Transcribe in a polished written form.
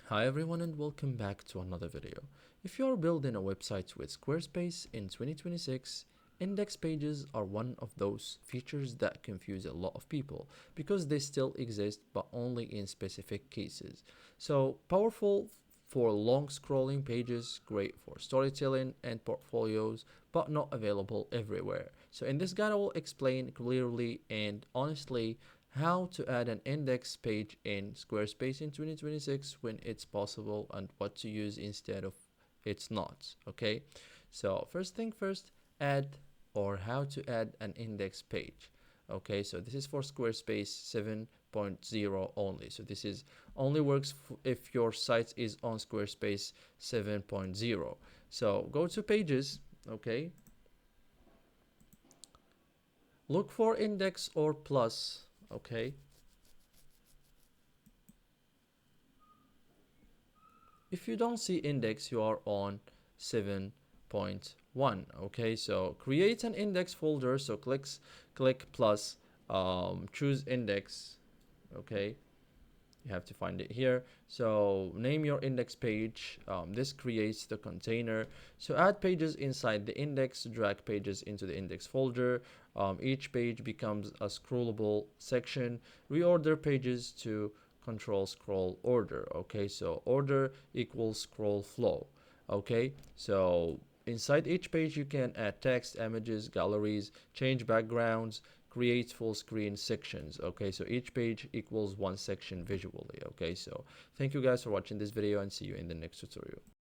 Hi everyone and welcome back to another video. If you are building a website with Squarespace in 2026, index pages are one of those features that confuse a lot of people because they still exist but only in specific cases. So powerful for long scrolling pages, great for storytelling and portfolios, but not available everywhere. So in this guide I will explain clearly and honestly how to add an index page in Squarespace in 2026 when it's possible and what to use instead of it's not. Okay, so first thing first, add or how to add an index page. Okay, so this is for Squarespace 7.0 only. So this is only works if your site is on Squarespace 7.0. So go to pages. Okay, look for index or plus. Okay, if you don't see index, you are on 7.1. Okay, so create an index folder. So click plus, choose index. Okay, you have to find it here. So name your index page. This creates the container. So add pages inside the index, drag pages into the index folder. Each page becomes a scrollable section. Reorder pages to control scroll order. Okay, so order equals scroll flow. Okay, so inside each page you can add text, images, galleries, change backgrounds, create full screen sections. Okay, so each page equals one section visually. Okay, so thank you guys for watching this video and see you in the next tutorial.